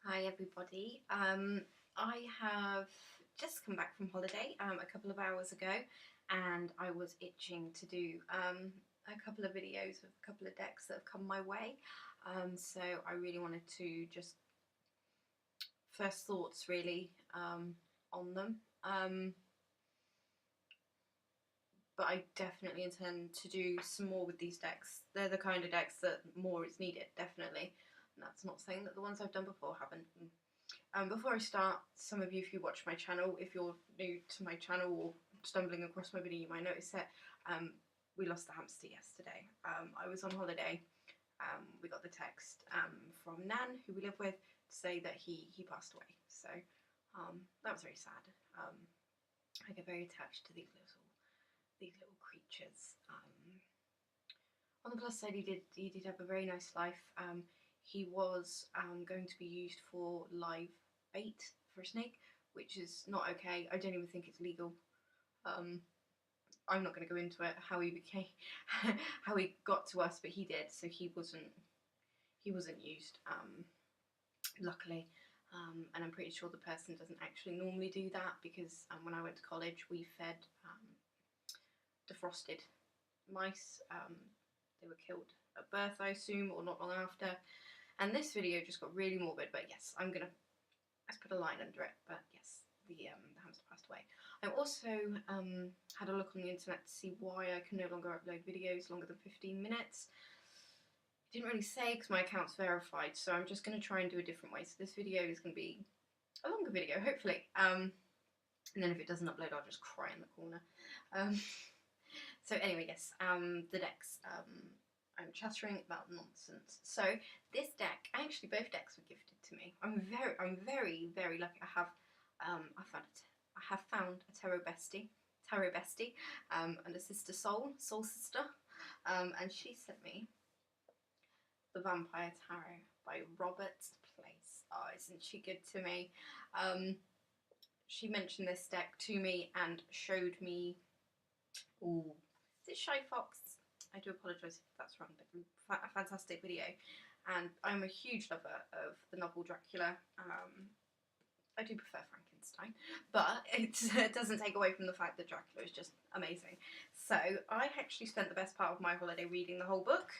Hi everybody. I have just come back from holiday a couple of hours ago, and I was itching to do a couple of videos of a couple of decks that have come my way. So I really wanted to just first thoughts really on them. But I definitely intend to do some more with these decks. They're the kind of decks that more is needed, definitely. And that's not saying that the ones I've done before haven't. Before I start, some of you, if you watch my channel, if you're new to my channel or stumbling across my video, you might notice that we lost the hamster yesterday. I was on holiday. We got the text from Nan, who we live with, to say that he passed away. So that was very sad. I get very attached to these little creatures. On the plus side, he did have a very nice life. He was going to be used for live bait for a snake, which is not okay. I don't even think it's legal. I'm not going to go into it how he became, how he got to us, but he did. So he wasn't used, luckily. And I'm pretty sure the person doesn't actually normally do that because when I went to college, we fed defrosted mice. They were killed at birth, I assume, or not long after. And this video just got really morbid, but yes, let's put a line under it. But yes, the hamster passed away. I also had a look on the internet to see why I can no longer upload videos longer than 15 minutes. It didn't really say because my account's verified, so I'm just going to try and do a different way. So this video is going to be a longer video, hopefully. And then if it doesn't upload, I'll just cry in the corner. So anyway, yes, the decks. I'm chattering about nonsense. So this deck, actually, both decks were gifted to me. I'm very, very lucky. I have found a tarot bestie, and a sister soul sister, and she sent me the Vampire Tarot by Robert Place. Oh, isn't she good to me? She mentioned this deck to me and showed me. Ooh, is it Shy Fox? I do apologise if that's wrong, but a fantastic video. And I'm a huge lover of the novel Dracula. I do prefer Frankenstein, but it doesn't take away from the fact that Dracula is just amazing. So I actually spent the best part of my holiday reading the whole book.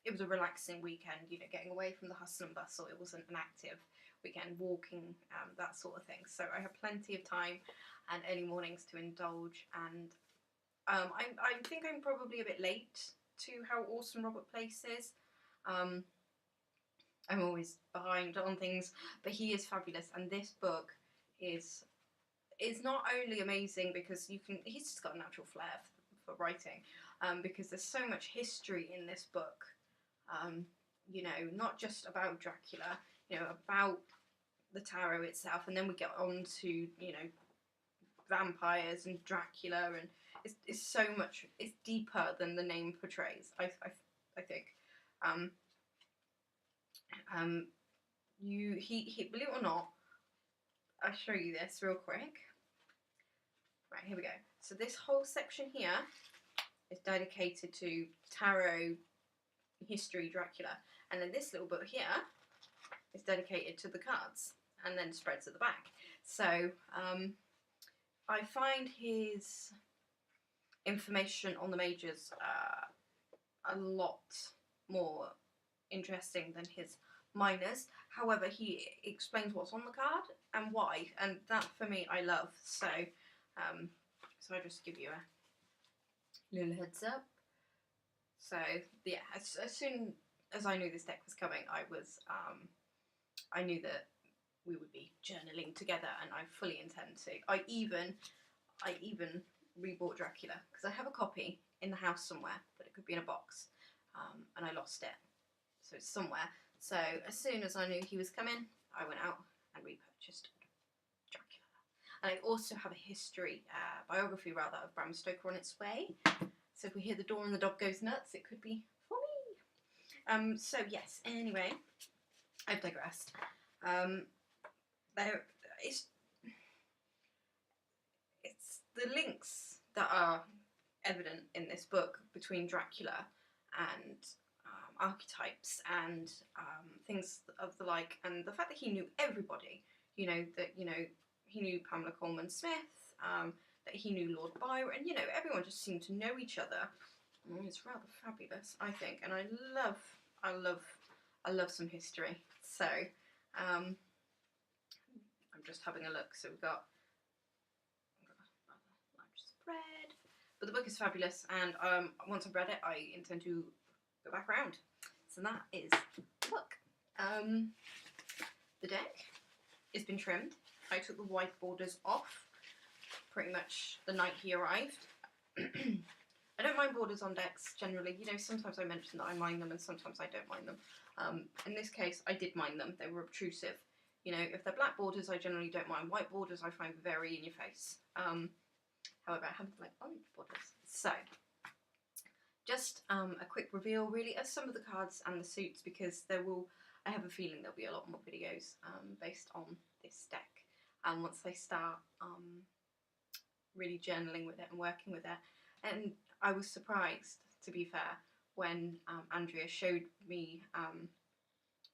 It was a relaxing weekend, you know, getting away from the hustle and bustle. It wasn't an active weekend, walking, that sort of thing. So I had plenty of time and early mornings to indulge, and I think I'm probably a bit late to how awesome Robert Place is. I'm always behind on things, but he is fabulous, and this book is not only amazing because he's just got a natural flair for writing, because there's so much history in this book. You know, not just about Dracula, you know, about the tarot itself, and then we get on to, you know, vampires and Dracula, and it's so much, it's deeper than the name portrays, I think. He believe it or not, I'll show you this real quick. Right, here we go. So this whole section here is dedicated to tarot, history, Dracula, and then this little book here is dedicated to the cards, and then spreads at the back. So I find his information on the majors a lot more interesting than his minors. However, he explains what's on the card and why, and that for me I love. So so I just give you a little heads up. So yeah, as soon as I knew this deck was coming, I knew that we would be journaling together, and I fully intend to. I even rebought Dracula because I have a copy in the house somewhere, but it could be in a box, and I lost it, so it's somewhere. So as soon as I knew he was coming, I went out and repurchased Dracula. And I also have a history, biography rather, of Bram Stoker on its way. So if we hear the door and the dog goes nuts, it could be for me. So yes, anyway, I've digressed. It's the links that are evident in this book between Dracula and archetypes and things of the like, and the fact that he knew everybody, you know, that, you know, he knew Pamela Colman Smith, that he knew Lord Byron, you know, everyone just seemed to know each other. It's rather fabulous, I think, and I love some history. So, I'm just having a look. So we've got large spread, but the book is fabulous, and once I've read it, I intend to go back around. So that is the book. The deck has been trimmed. I took the white borders off pretty much the night he arrived. I don't mind borders on decks generally. You know, sometimes I mention that I mind them and sometimes I don't mind them. In this case, I did mind them. They were obtrusive. You know, if they're black borders, I generally don't mind. White borders, I find very in your face. However, I haven't like orange borders. So, just a quick reveal really of some of the cards and the suits, because I have a feeling there'll be a lot more videos based on this deck. Once they start really journaling with it and working with it. And I was surprised, to be fair, when Andrea showed me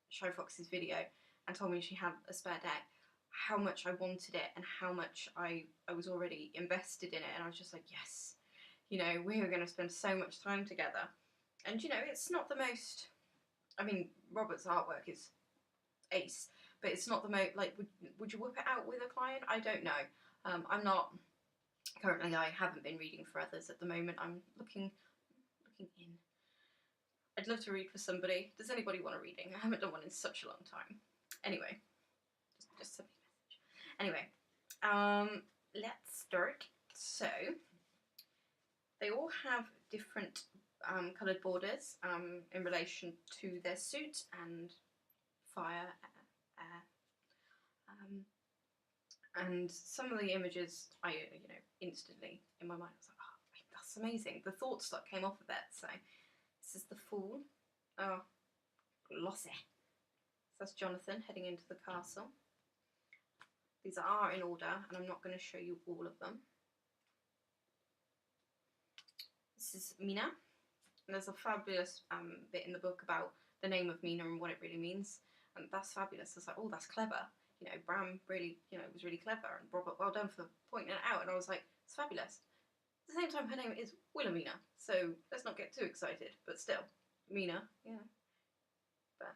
Shy Fox's video and told me she had a spare deck, how much I wanted it and how much I was already invested in it. And I was just like, yes, you know, we are going to spend so much time together. And, you know, it's not the most, I mean, Robert's artwork is ace, but it's not the most, like, would you whip it out with a client? I don't know. I'm not, currently I haven't been reading for others at the moment. I'm looking in. I'd love to read for somebody. Does anybody want a reading? I haven't done one in such a long time. Anyway, just send me a message. Anyway, let's start. So, they all have different coloured borders in relation to their suit and fire, air. And some of the images, I, you know, instantly in my mind, I was like, oh, that's amazing. The thoughts that came off of it. So, this is the Fool. Oh, glossy. So that's Jonathan heading into the castle. These are in order, and I'm not going to show you all of them. This is Mina. And there's a fabulous bit in the book about the name of Mina and what it really means. And that's fabulous. I was like, oh, that's clever. You know, Bram really, you know, was really clever, and Robert, well done for pointing it out. And I was like, it's fabulous. At the same time, her name is Wilhelmina, so let's not get too excited. But still, Mina, yeah. But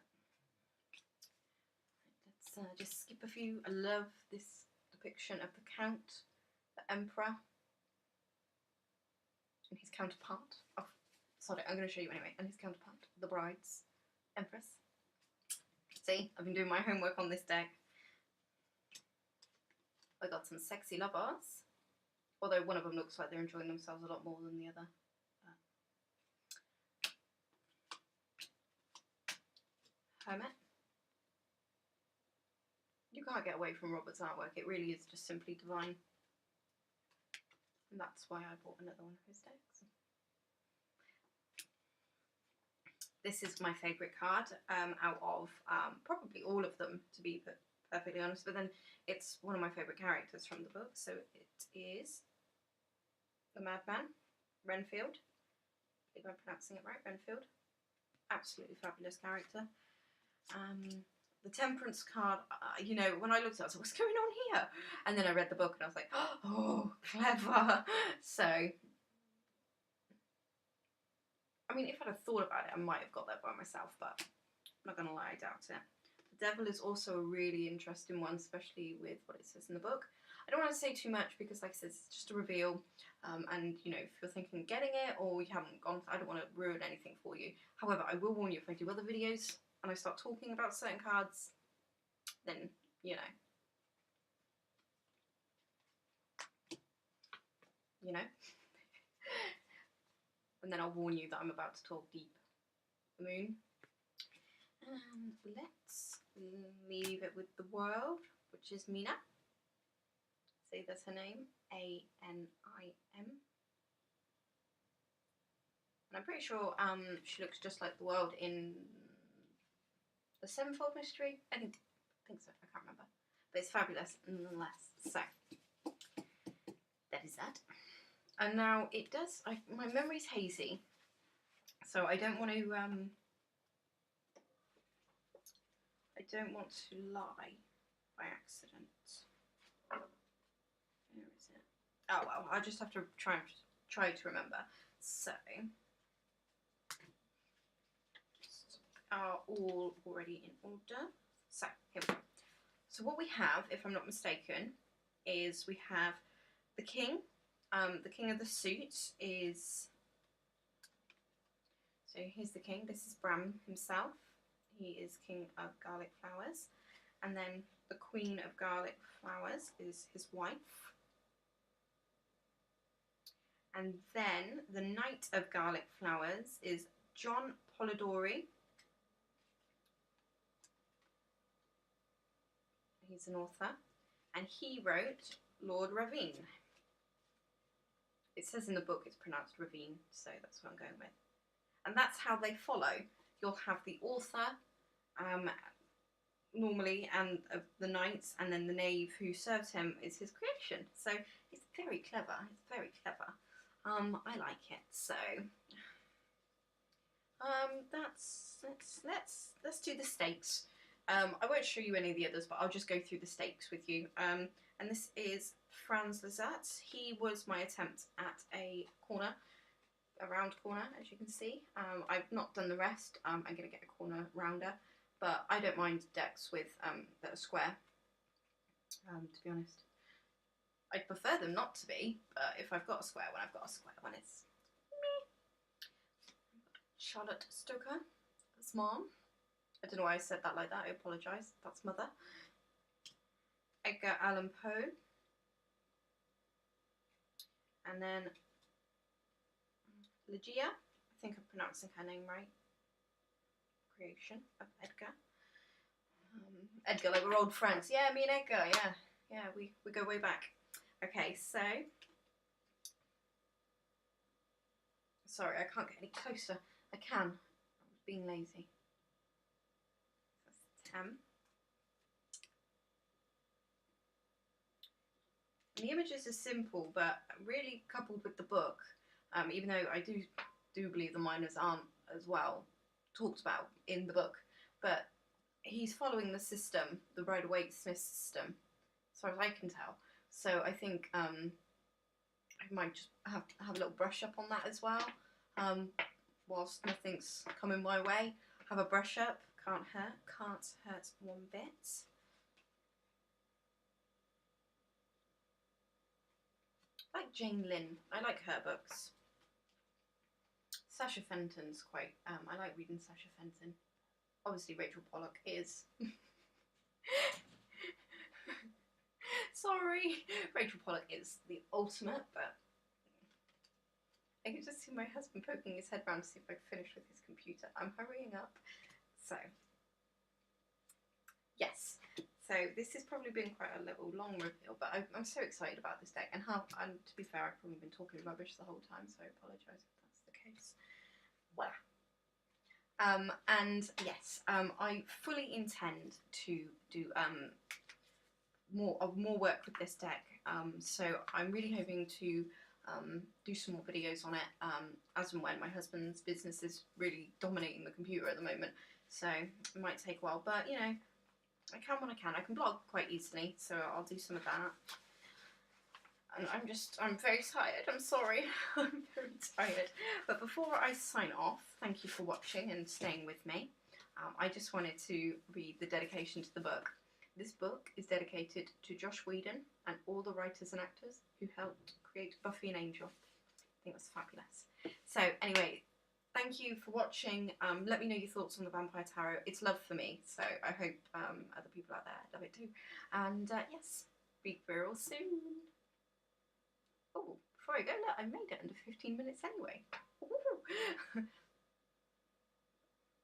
let's just skip a few. I love this depiction of the Count, the Emperor, and his counterpart. Oh, sorry, I'm going to show you anyway. And his counterpart, the Bride's Empress. See, I've been doing my homework on this deck. I got some sexy lovers, although one of them looks like they're enjoying themselves a lot more than the other. Hermit. You can't get away from Robert's artwork. It really is just simply divine. And that's why I bought another one of his decks. This is my favourite card out of probably all of them, to be perfectly honest, but then it's one of my favourite characters from the book. So it is the Madman, Renfield. If I'm pronouncing it right, Renfield. Absolutely fabulous character. The Temperance card, you know, when I looked at it, I was like, what's going on here? And then I read the book and I was like, oh, clever. So, I mean, if I'd have thought about it, I might have got that by myself, but I'm not going to lie, I doubt it. The Devil is also a really interesting one, especially with what it says in the book. I don't want to say too much because, like I said, it's just a reveal. And, you know, if you're thinking of getting it or you haven't gone, I don't want to ruin anything for you. However, I will warn you, if I do other videos and I start talking about certain cards, then, you know. And then I'll warn you that I'm about to talk deep. The Moon. And let's leave it with the World, which is Mina. See, that's her name, A-N-I-M. And I'm pretty sure she looks just like the World in the Sevenfold Mystery. I think so, I can't remember. But it's fabulous nonetheless. So, that is that. And now it does, my memory's hazy, so I don't want to I don't want to lie by accident. Where is it? Oh well, I just have to try to remember. So, are all already in order. So here we go. So what we have, if I'm not mistaken, is we have the king. The king of the suit is. So here's the king. This is Bram himself. He is king of garlic flowers, and then the queen of garlic flowers is his wife. And then the knight of garlic flowers is John Polidori. He's an author, and he wrote Lord Ravine. It says in the book it's pronounced Ravine, so that's what I'm going with. And that's how they follow. You'll have the author, normally, and the knights, and then the knave who serves him is his creation. So it's very clever. It's very clever. I like it. So let's do the stakes. I won't show you any of the others, but I'll just go through the stakes with you. And this is Franz Liszt. He was my attempt at a round corner, as you can see. I've not done the rest. I'm going to get a corner rounder, but I don't mind decks with that are square, to be honest. I'd prefer them not to be, but if I've got a square one, I've got a square one. It's me. Charlotte Stoker, that's mom. I don't know why I said that like that, I apologise. That's mother. Edgar Allan Poe. And then Ligeia, I think I'm pronouncing her name right. Creation of Edgar. Edgar, like we're old friends. Yeah, me and Edgar, yeah, we go way back. Okay, so sorry, I can't get any closer. I can. I'm being lazy. That's 10. And the images are simple, but really coupled with the book. Even though I do believe the minors aren't as well talked about in the book, but he's following the system, the Rider-Waite-Smith system, as far as I can tell. So I think I might just have a little brush up on that as well. Whilst nothing's coming my way, have a brush up. Can't hurt one bit. I like Jane Lynn. I like her books. Sasha Fenton's quite. I like reading Sasha Fenton. Obviously, Rachel Pollack is. Sorry, Rachel Pollack is the ultimate, but I can just see my husband poking his head round to see if I've finished with his computer. I'm hurrying up. So, yes. So this has probably been quite a little long reveal, but I'm so excited about this deck. And to be fair, I've probably been talking rubbish the whole time, so I apologise if that's the case. Voilà. And yes, I fully intend to do more work with this deck. So I'm really hoping to do some more videos on it as and when. My husband's business is really dominating the computer at the moment, so it might take a while, but you know, I can when I can. I can blog quite easily, so I'll do some of that. And I'm very tired, I'm sorry. I'm very tired. But before I sign off, thank you for watching and staying with me. I just wanted to read the dedication to the book. This book is dedicated to Joss Whedon and all the writers and actors who helped create Buffy and Angel. I think that's fabulous. So anyway, thank you for watching. Let me know your thoughts on the Vampire Tarot. It's love for me, so I hope other people out there love it too. And yes, be real soon. Oh, before I go, look, I made it under 15 minutes anyway.